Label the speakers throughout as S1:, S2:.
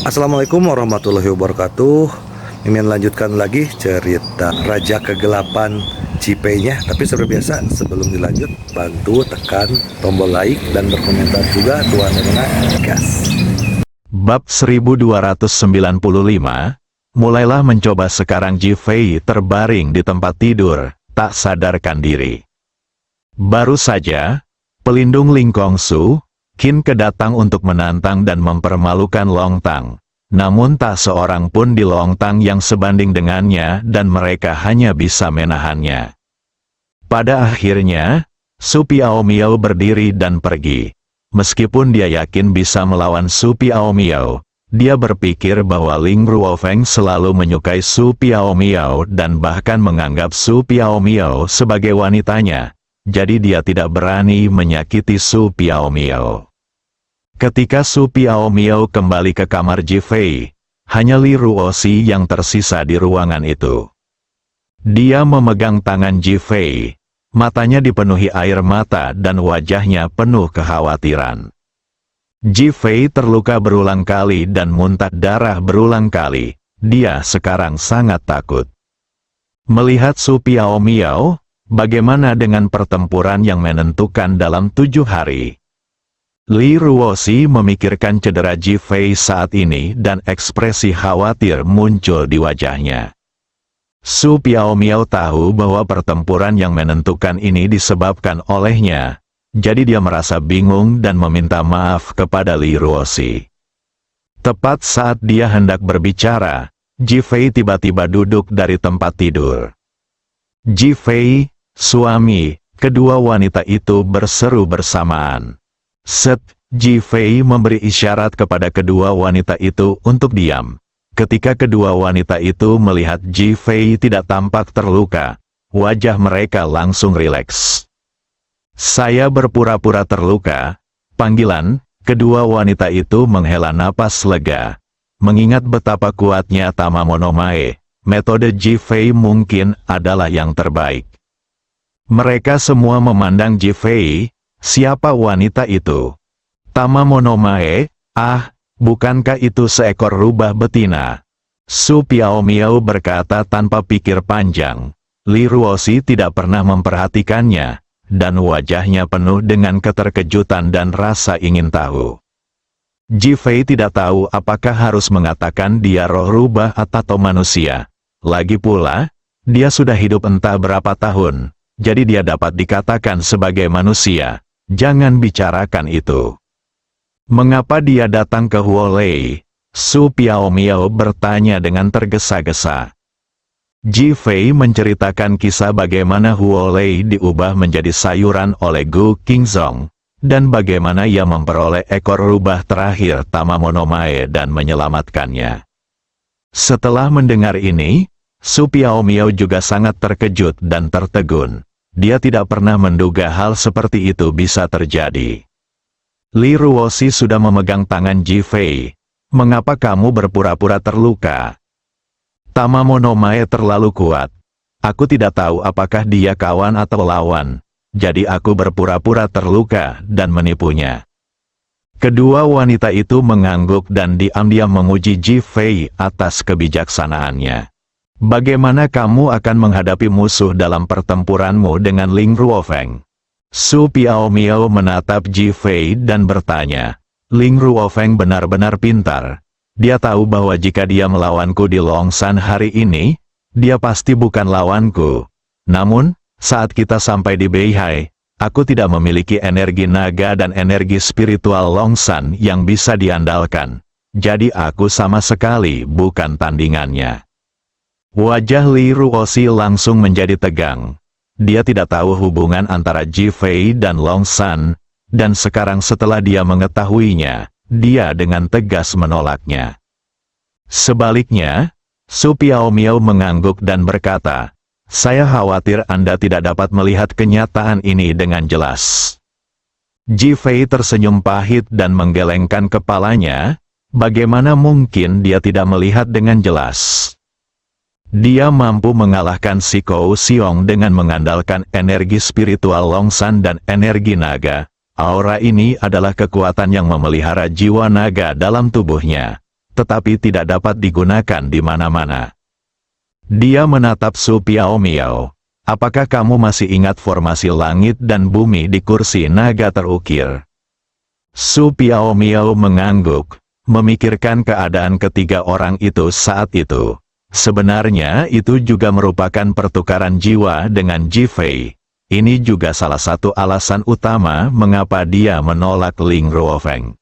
S1: Assalamualaikum warahmatullahi wabarakatuh. Mimin lanjutkan lagi cerita Raja Kegelapan Cipenya. Tapi seperti biasa, sebelum dilanjut, bantu tekan tombol like dan berkomentar juga Tuan Nena gas.
S2: Bab 1295, mulailah mencoba sekarang. Ji Fei terbaring di tempat tidur, tak sadarkan diri. Baru saja, pelindung Ling Kongsu, Qin kedatang untuk menantang dan mempermalukan Long Tang. Namun tak seorang pun di Long Tang yang sebanding dengannya dan mereka hanya bisa menahannya. Pada akhirnya, Su Piaomiao berdiri dan pergi. Meskipun dia yakin bisa melawan Su Piaomiao, dia berpikir bahwa Ling Ruofeng selalu menyukai Su Piaomiao dan bahkan menganggap Su Piaomiao sebagai wanitanya. Jadi dia tidak berani menyakiti Su Piaomiao. Ketika Su Piaomiao kembali ke kamar Ji Fei, hanya Li Ruoxi yang tersisa di ruangan itu. Dia memegang tangan Ji Fei, matanya dipenuhi air mata dan wajahnya penuh kekhawatiran. Ji Fei terluka berulang kali dan muntah darah berulang kali. Dia sekarang sangat takut. Melihat Su Piaomiao, bagaimana dengan pertempuran yang menentukan dalam 7 hari? Li Ruoxi memikirkan cedera Ji Fei saat ini dan ekspresi khawatir muncul di wajahnya. Su Piaomiao tahu bahwa pertempuran yang menentukan ini disebabkan olehnya, jadi dia merasa bingung dan meminta maaf kepada Li Ruoxi. Tepat saat dia hendak berbicara, Ji Fei tiba-tiba duduk dari tempat tidur. Ji Fei, suami, kedua wanita itu berseru bersamaan. Set, Ji Fei memberi isyarat kepada kedua wanita itu untuk diam. Ketika kedua wanita itu melihat Ji Fei tidak tampak terluka, wajah mereka langsung rileks. Saya berpura-pura terluka. Panggilan, kedua wanita itu menghela napas lega. Mengingat betapa kuatnya Tamamonomae, metode Ji Fei mungkin adalah yang terbaik. Mereka semua memandang Ji Fei. Siapa wanita itu? Tamamonomae, bukankah itu seekor rubah betina? Su Piaomiao berkata tanpa pikir panjang. Li Ruoxi tidak pernah memperhatikannya, dan wajahnya penuh dengan keterkejutan dan rasa ingin tahu. Ji Fei tidak tahu apakah harus mengatakan dia roh rubah atau manusia. Lagi pula, dia sudah hidup entah berapa tahun, jadi dia dapat dikatakan sebagai manusia. Jangan bicarakan itu. Mengapa dia datang ke Huolei? Su Piaomiao bertanya dengan tergesa-gesa. Ji Fei menceritakan kisah bagaimana Huolei diubah menjadi sayuran oleh Gu Qingzong, dan bagaimana ia memperoleh ekor rubah terakhir Tamamonomae dan menyelamatkannya. Setelah mendengar ini, Su Piaomiao juga sangat terkejut dan tertegun. Dia tidak pernah menduga hal seperti itu bisa terjadi. Li Ruoxi sudah memegang tangan Ji Fei. Mengapa kamu berpura-pura terluka? Tamamonomae terlalu kuat. Aku tidak tahu apakah dia kawan atau lawan. Jadi aku berpura-pura terluka dan menipunya. Kedua wanita itu mengangguk dan diam-diam memuji Ji Fei atas kebijaksanaannya. Bagaimana kamu akan menghadapi musuh dalam pertempuranmu dengan Ling Ruofeng? Su Piaomiao menatap Ji Fei dan bertanya. Ling Ruofeng benar-benar pintar. Dia tahu bahwa jika dia melawanku di Longshan hari ini, dia pasti bukan lawanku. Namun, saat kita sampai di Beihai, aku tidak memiliki energi naga dan energi spiritual Longshan yang bisa diandalkan. Jadi aku sama sekali bukan tandingannya. Wajah Li Ruoxi langsung menjadi tegang. Dia tidak tahu hubungan antara Ji Fei dan Longshan, dan sekarang setelah dia mengetahuinya, dia dengan tegas menolaknya. Sebaliknya, Su Piaomiao mengangguk dan berkata, saya khawatir Anda tidak dapat melihat kenyataan ini dengan jelas. Ji Fei tersenyum pahit dan menggelengkan kepalanya. Bagaimana mungkin dia tidak melihat dengan jelas? Dia mampu mengalahkan si Kou Xiong dengan mengandalkan energi spiritual Longshan dan energi naga. Aura ini adalah kekuatan yang memelihara jiwa naga dalam tubuhnya. tetapi tidak dapat digunakan di mana-mana. Dia menatap Su Piaomiao. Apakah kamu masih ingat formasi langit dan bumi di kursi naga terukir? Su Piaomiao mengangguk, memikirkan keadaan ketiga orang itu saat itu. Sebenarnya itu juga merupakan pertukaran jiwa dengan Ji Fei. Ini juga salah satu alasan utama mengapa dia menolak Ling Ruofeng.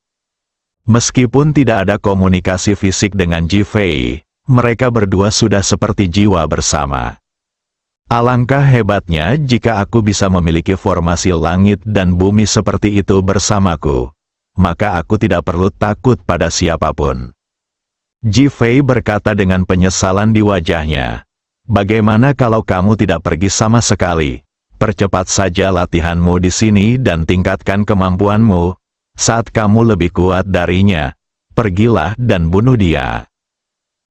S2: Meskipun tidak ada komunikasi fisik dengan Ji Fei, mereka berdua sudah seperti jiwa bersama. Alangkah hebatnya jika aku bisa memiliki formasi langit dan bumi seperti itu bersamaku, maka aku tidak perlu takut pada siapapun. Ji Fei berkata dengan penyesalan di wajahnya. Bagaimana kalau kamu tidak pergi sama sekali? Percepat saja latihanmu di sini dan tingkatkan kemampuanmu. Saat kamu lebih kuat darinya, pergilah dan bunuh dia.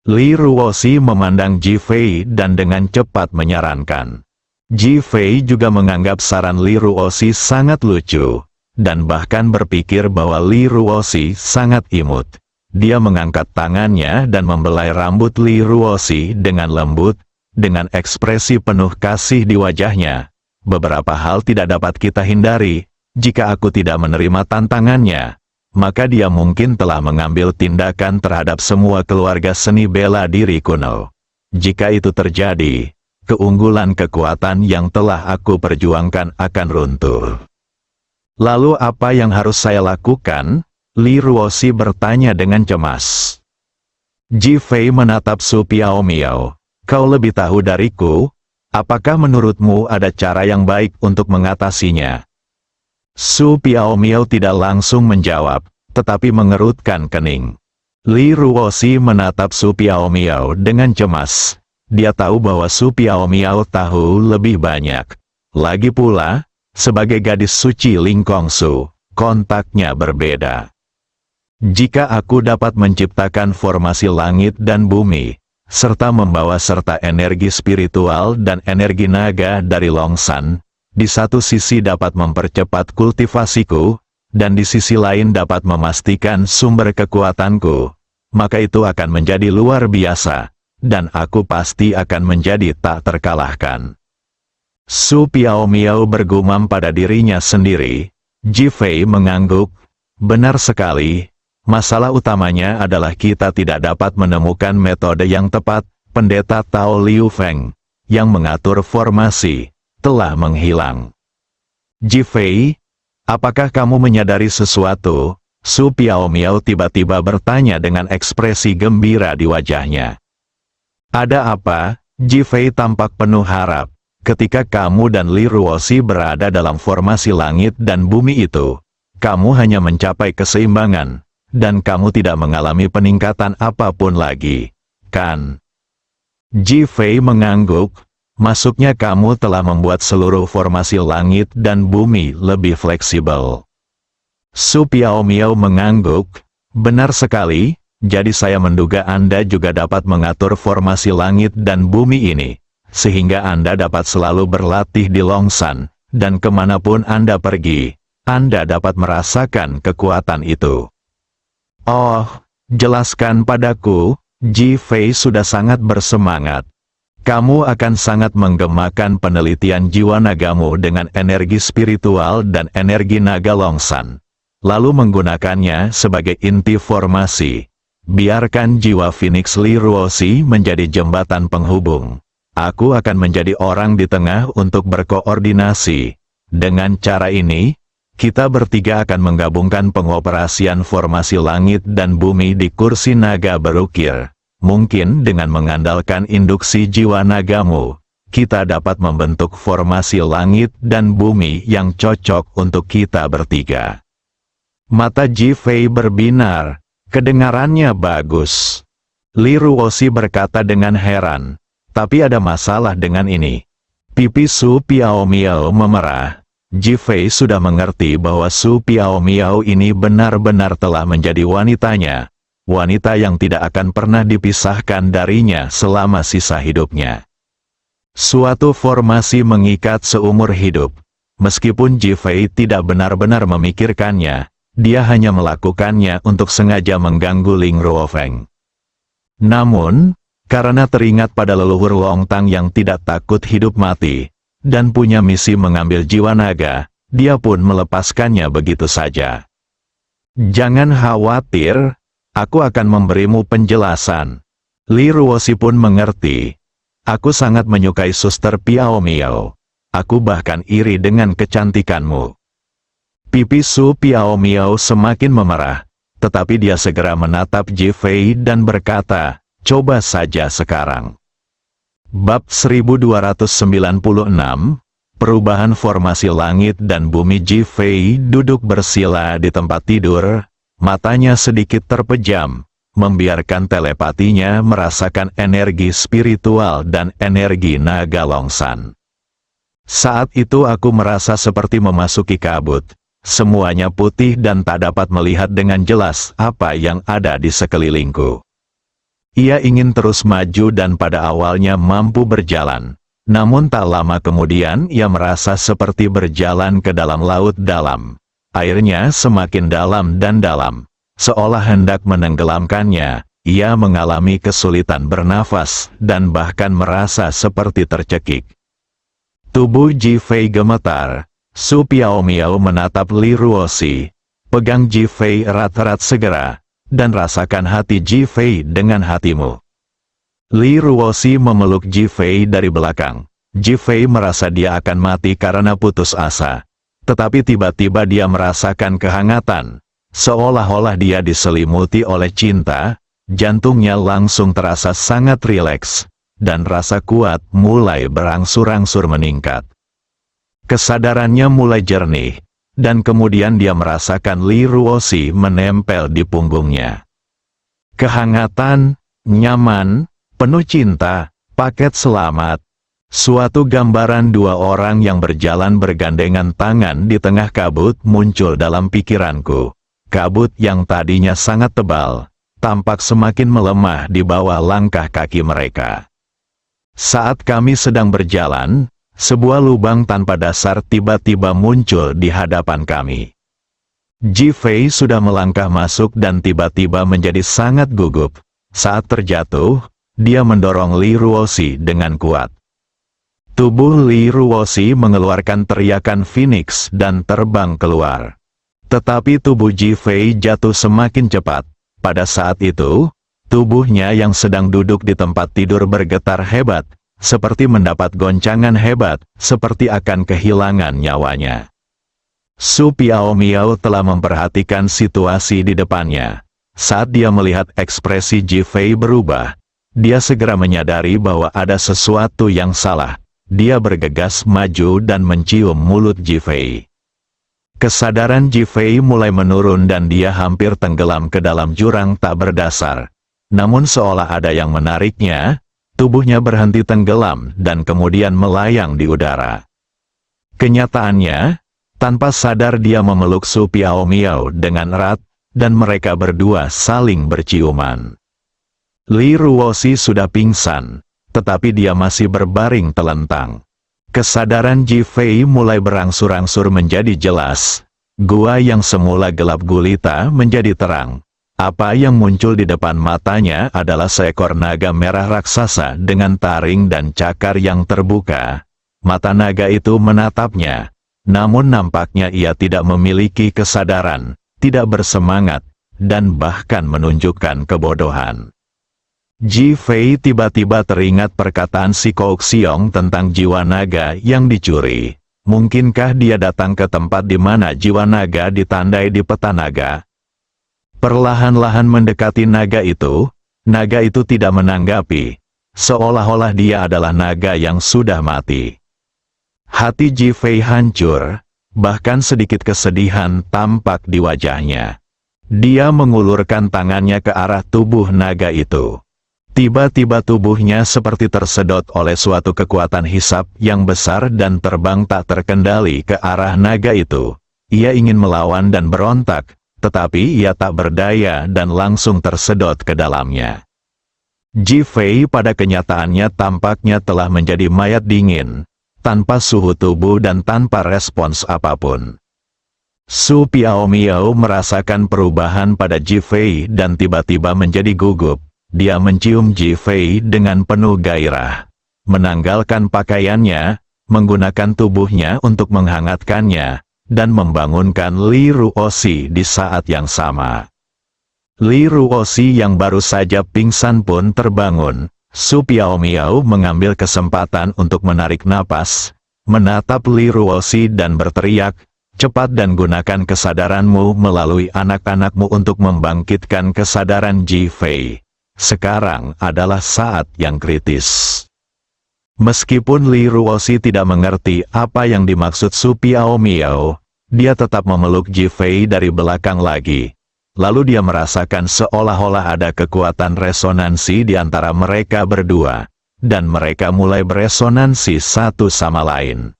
S2: Li Ruoxi memandang Ji Fei dan dengan cepat menyarankan. Ji Fei juga menganggap saran Li Ruoxi sangat lucu, dan bahkan berpikir bahwa Li Ruoxi sangat imut. Dia mengangkat tangannya dan membelai rambut Li Ruoxi dengan lembut, dengan ekspresi penuh kasih di wajahnya. Beberapa hal tidak dapat kita hindari. Jika aku tidak menerima tantangannya, maka dia mungkin telah mengambil tindakan terhadap semua keluarga seni bela diri kuno. Jika itu terjadi, keunggulan kekuatan yang telah aku perjuangkan akan runtuh. Lalu apa yang harus saya lakukan? Li Ruoxi bertanya dengan cemas. Ji Fei menatap Su Piaomiao. Kau lebih tahu dariku, apakah menurutmu ada cara yang baik untuk mengatasinya? Su Piaomiao tidak langsung menjawab, tetapi mengerutkan kening. Li Ruoxi menatap Su Piaomiao dengan cemas. Dia tahu bahwa Su Piaomiao tahu lebih banyak. Lagi pula, sebagai gadis suci Ling Kongsu, kontaknya berbeda. Jika aku dapat menciptakan formasi langit dan bumi, serta membawa serta energi spiritual dan energi naga dari Longsan, di satu sisi dapat mempercepat kultivasiku, dan di sisi lain dapat memastikan sumber kekuatanku, maka itu akan menjadi luar biasa, dan aku pasti akan menjadi tak terkalahkan. Su Piaomiao bergumam pada dirinya sendiri. Ji Fei mengangguk, benar sekali. Masalah utamanya adalah kita tidak dapat menemukan metode yang tepat. Pendeta Tao Liu Feng, yang mengatur formasi, telah menghilang. Ji Fei, apakah kamu menyadari sesuatu? Su Piaomiao tiba-tiba bertanya dengan ekspresi gembira di wajahnya. Ada apa? Ji Fei tampak penuh harap. Ketika kamu dan Li Ruoxi berada dalam formasi langit dan bumi itu, kamu hanya mencapai keseimbangan. Dan kamu tidak mengalami peningkatan apapun lagi, kan? Ji Fei mengangguk, masuknya kamu telah membuat seluruh formasi langit dan bumi lebih fleksibel. Su Piaomiao mengangguk, benar sekali, jadi saya menduga Anda juga dapat mengatur formasi langit dan bumi ini, sehingga Anda dapat selalu berlatih di Longsan, dan kemanapun Anda pergi, Anda dapat merasakan kekuatan itu. Oh, jelaskan padaku. Ji Fei sudah sangat bersemangat. Kamu akan sangat menggemakan penelitian jiwa nagamu dengan energi spiritual dan energi naga Longsan. Lalu menggunakannya sebagai inti formasi. Biarkan jiwa Phoenix Li Ruoxi menjadi jembatan penghubung. Aku akan menjadi orang di tengah untuk berkoordinasi. Dengan cara ini, kita bertiga akan menggabungkan pengoperasian formasi langit dan bumi di kursi naga berukir. Mungkin dengan mengandalkan induksi jiwa nagamu, kita dapat membentuk formasi langit dan bumi yang cocok untuk kita bertiga. Mata Ji Fei berbinar, kedengarannya bagus. Li Ruoxi berkata dengan heran, tapi ada masalah dengan ini. Pipi Su Piaomiao memerah. Ji Fei sudah mengerti bahwa Su Piaomiao ini benar-benar telah menjadi wanitanya, wanita yang tidak akan pernah dipisahkan darinya selama sisa hidupnya. Suatu formasi mengikat seumur hidup. Meskipun Ji Fei tidak benar-benar memikirkannya, dia hanya melakukannya untuk sengaja mengganggu Ling Ruofeng. Namun, karena teringat pada leluhur Longtang yang tidak takut hidup mati, dan punya misi mengambil jiwa naga, dia pun melepaskannya begitu saja. Jangan khawatir, aku akan memberimu penjelasan. Li Ruosi pun mengerti. Aku sangat menyukai Suster Piao Miao. Aku bahkan iri dengan kecantikanmu. Pipi Su Piao Miao semakin memerah, tetapi dia segera menatap Ji Fei dan berkata, coba saja sekarang. Bab 1296, Perubahan Formasi Langit dan Bumi. Ji Fei duduk bersila di tempat tidur, matanya sedikit terpejam, membiarkan telepatinya merasakan energi spiritual dan energi naga Longsan. Saat itu aku merasa seperti memasuki kabut, semuanya putih dan tak dapat melihat dengan jelas apa yang ada di sekelilingku. Ia ingin terus maju dan pada awalnya mampu berjalan, namun tak lama kemudian ia merasa seperti berjalan ke dalam laut dalam. Airnya semakin dalam dan dalam. Seolah hendak menenggelamkannya, ia mengalami kesulitan bernafas, dan bahkan merasa seperti tercekik. Tubuh Ji Fei gemetar. Su Piao Miao menatap Li Ruosi. Pegang Ji Fei erat-erat segera, dan rasakan hati Ji Fei dengan hatimu. Li Ruosi memeluk Ji Fei dari belakang. Ji Fei merasa dia akan mati karena putus asa. Tetapi tiba-tiba dia merasakan kehangatan. Seolah-olah dia diselimuti oleh cinta, jantungnya langsung terasa sangat rileks, dan rasa kuat mulai berangsur-angsur meningkat. Kesadarannya mulai jernih, dan kemudian dia merasakan Li Ruosi menempel di punggungnya. Kehangatan, nyaman, penuh cinta, paket selamat. Suatu gambaran dua orang yang berjalan bergandengan tangan di tengah kabut muncul dalam pikiranku. Kabut yang tadinya sangat tebal, tampak semakin melemah di bawah langkah kaki mereka. Saat kami sedang berjalan, sebuah lubang tanpa dasar tiba-tiba muncul di hadapan kami. Ji Fei sudah melangkah masuk dan tiba-tiba menjadi sangat gugup. Saat terjatuh, dia mendorong Li Ruosi dengan kuat. Tubuh Li Ruosi mengeluarkan teriakan Phoenix dan terbang keluar. Tetapi tubuh Ji Fei jatuh semakin cepat. Pada saat itu, tubuhnya yang sedang duduk di tempat tidur bergetar hebat, seperti mendapat goncangan hebat, seperti akan kehilangan nyawanya. Su Piao Miao telah memperhatikan situasi di depannya. Saat dia melihat ekspresi Ji Fei berubah, dia segera menyadari bahwa ada sesuatu yang salah. Dia bergegas maju dan mencium mulut Ji Fei. Kesadaran Ji Fei mulai menurun dan dia hampir tenggelam ke dalam jurang tak berdasar. Namun seolah ada yang menariknya, tubuhnya berhenti tenggelam dan kemudian melayang di udara. Kenyataannya, tanpa sadar dia memeluk Su Piao Miao dengan erat, dan mereka berdua saling berciuman. Li Ruosi sudah pingsan, tetapi dia masih berbaring telentang. Kesadaran Ji Fei mulai berangsur-angsur menjadi jelas. Gua yang semula gelap gulita menjadi terang. Apa yang muncul di depan matanya adalah seekor naga merah raksasa dengan taring dan cakar yang terbuka. Mata naga itu menatapnya. Namun nampaknya ia tidak memiliki kesadaran, tidak bersemangat, dan bahkan menunjukkan kebodohan. Ji Fei tiba-tiba teringat perkataan si Kok Siong tentang jiwa naga yang dicuri. Mungkinkah dia datang ke tempat di mana jiwa naga ditandai di peta naga? Perlahan-lahan mendekati naga itu tidak menanggapi, seolah-olah dia adalah naga yang sudah mati. Hati Ji Fei hancur, bahkan sedikit kesedihan tampak di wajahnya. Dia mengulurkan tangannya ke arah tubuh naga itu. Tiba-tiba tubuhnya seperti tersedot oleh suatu kekuatan hisap yang besar dan terbang tak terkendali ke arah naga itu. Ia ingin melawan dan berontak, tetapi ia tak berdaya dan langsung tersedot ke dalamnya. Ji Fei pada kenyataannya tampaknya telah menjadi mayat dingin, tanpa suhu tubuh dan tanpa respons apapun. Su Piao Miao merasakan perubahan pada Ji Fei dan tiba-tiba menjadi gugup. dia mencium Ji Fei dengan penuh gairah. Menanggalkan pakaiannya, menggunakan tubuhnya untuk menghangatkannya, dan membangunkan Li Ruoxi di saat yang sama. Li Ruoxi yang baru saja pingsan pun terbangun. Su Piaomiao mengambil kesempatan untuk menarik napas, menatap Li Ruoxi dan berteriak, "Cepat dan gunakan kesadaranmu melalui anak-anakmu untuk membangkitkan kesadaran Ji Fei. Sekarang adalah saat yang kritis." Meskipun Li Ruoxi tidak mengerti apa yang dimaksud Su Piaomiao, dia tetap memeluk Ji Fei dari belakang lagi. Lalu dia merasakan seolah-olah ada kekuatan resonansi di antara mereka berdua, dan mereka mulai beresonansi satu sama lain.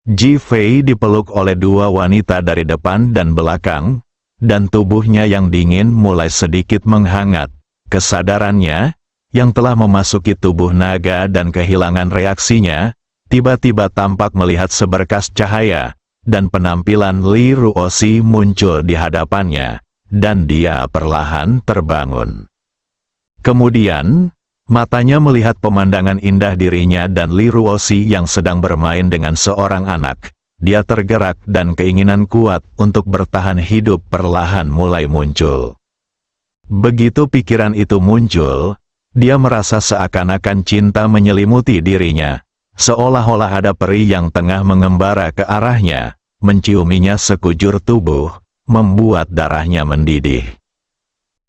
S2: Ji Fei dipeluk oleh dua wanita dari depan dan belakang, dan tubuhnya yang dingin mulai sedikit menghangat. Kesadarannya, yang telah memasuki tubuh naga dan kehilangan reaksinya, tiba-tiba tampak melihat seberkas cahaya, dan penampilan Li Ruoxi muncul di hadapannya, dan dia perlahan terbangun. Kemudian, matanya melihat pemandangan indah dirinya dan Li Ruoxi yang sedang bermain dengan seorang anak. Dia tergerak dan keinginan kuat untuk bertahan hidup perlahan mulai muncul. Begitu pikiran itu muncul, dia merasa seakan-akan cinta menyelimuti dirinya, seolah-olah ada peri yang tengah mengembara ke arahnya, menciuminya sekujur tubuh, membuat darahnya mendidih.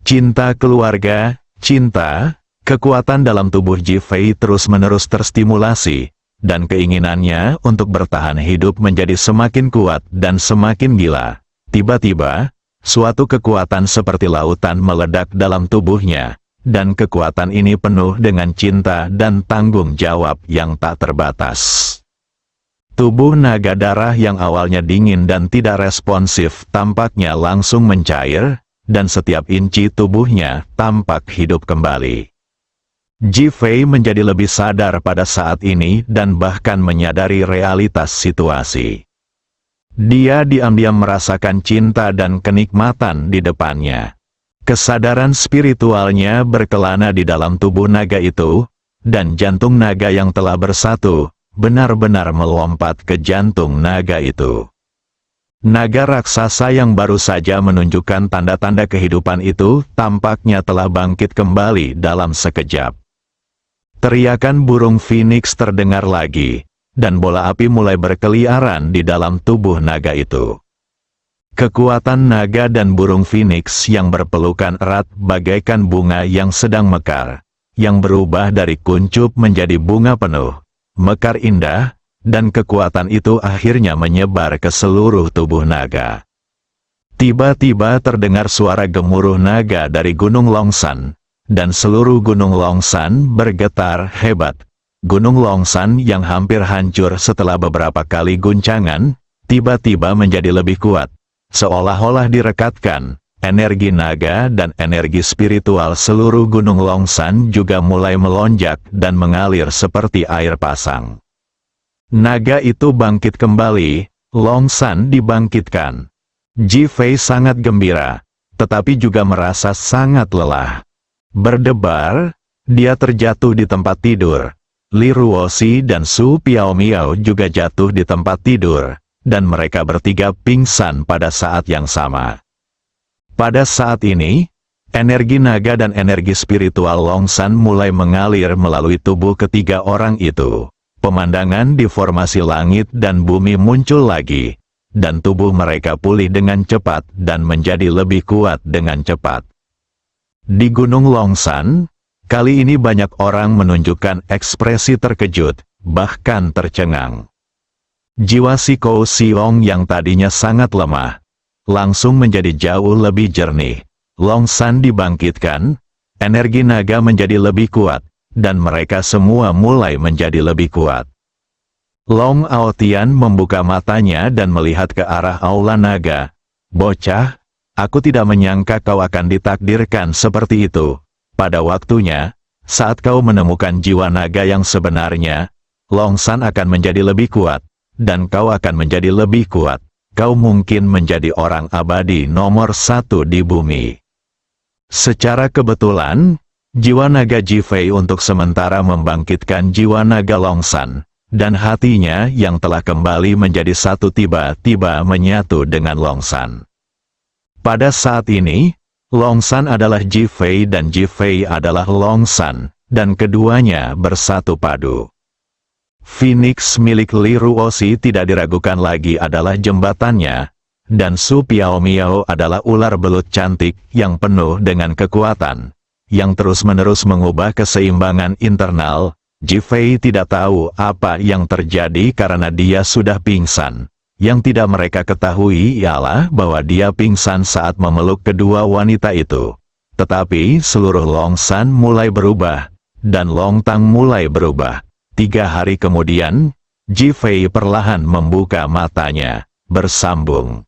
S2: Cinta keluarga, cinta, kekuatan dalam tubuh Ji Fei terus-menerus terstimulasi, dan keinginannya untuk bertahan hidup menjadi semakin kuat dan semakin gila. Tiba-tiba, suatu kekuatan seperti lautan meledak dalam tubuhnya, dan kekuatan ini penuh dengan cinta dan tanggung jawab yang tak terbatas. Tubuh naga darah yang awalnya dingin dan tidak responsif tampaknya langsung mencair, dan setiap inci tubuhnya tampak hidup kembali. Ji Fei menjadi lebih sadar pada saat ini dan bahkan menyadari realitas situasi. Dia diam-diam merasakan cinta dan kenikmatan di depannya. Kesadaran spiritualnya berkelana di dalam tubuh naga itu, dan jantung naga yang telah bersatu, benar-benar melompat ke jantung naga itu. Naga raksasa yang baru saja menunjukkan tanda-tanda kehidupan itu, tampaknya telah bangkit kembali dalam sekejap. Teriakan burung phoenix terdengar lagi, dan bola api mulai berkeliaran di dalam tubuh naga itu. Kekuatan naga dan burung phoenix yang berpelukan erat bagaikan bunga yang sedang mekar, yang berubah dari kuncup menjadi bunga penuh, mekar indah, dan kekuatan itu akhirnya menyebar ke seluruh tubuh naga. Tiba-tiba terdengar suara gemuruh naga dari Gunung Longshan, dan seluruh Gunung Longshan bergetar hebat. Gunung Longshan yang hampir hancur setelah beberapa kali guncangan, tiba-tiba menjadi lebih kuat. Seolah-olah direkatkan, energi naga dan energi spiritual seluruh Gunung Longshan juga mulai melonjak dan mengalir seperti air pasang. Naga itu bangkit kembali, Longshan dibangkitkan. Ji Fei sangat gembira, tetapi juga merasa sangat lelah. Berdebar, dia terjatuh di tempat tidur. Li Ruoxi dan Su Piaomiao juga jatuh di tempat tidur, dan mereka bertiga pingsan pada saat yang sama. Pada saat ini, energi naga dan energi spiritual Longshan mulai mengalir melalui tubuh ketiga orang itu. Pemandangan di formasi langit dan bumi muncul lagi, dan tubuh mereka pulih dengan cepat dan menjadi lebih kuat dengan cepat. Di Gunung Longshan, kali ini banyak orang menunjukkan ekspresi terkejut, bahkan tercengang. Jiwa si Kou Siong yang tadinya sangat lemah, langsung menjadi jauh lebih jernih. Longshan dibangkitkan, energi naga menjadi lebih kuat, dan mereka semua mulai menjadi lebih kuat. Long Aotian membuka matanya dan melihat ke arah aula naga. "Bocah, aku tidak menyangka kau akan ditakdirkan seperti itu. Pada waktunya, saat kau menemukan jiwa naga yang sebenarnya, Longshan akan menjadi lebih kuat, dan kau akan menjadi lebih kuat. Kau mungkin menjadi orang abadi nomor 1 di bumi." Secara kebetulan, jiwa naga Jifei untuk sementara membangkitkan jiwa naga Longsan, dan hatinya yang telah kembali menjadi satu tiba-tiba menyatu dengan Longsan. Pada saat ini, Longsan adalah Jifei dan Jifei adalah Longsan, dan keduanya bersatu padu. Phoenix milik Li Ruoxi tidak diragukan lagi adalah jembatannya, dan Su Piaomiao adalah ular belut cantik yang penuh dengan kekuatan, yang terus-menerus mengubah keseimbangan internal. Jifei tidak tahu apa yang terjadi karena dia sudah pingsan. Yang tidak mereka ketahui ialah bahwa dia pingsan saat memeluk kedua wanita itu. Tetapi seluruh Longsan mulai berubah, dan Longtang mulai berubah. 3 hari kemudian, Jifei perlahan membuka matanya, bersambung.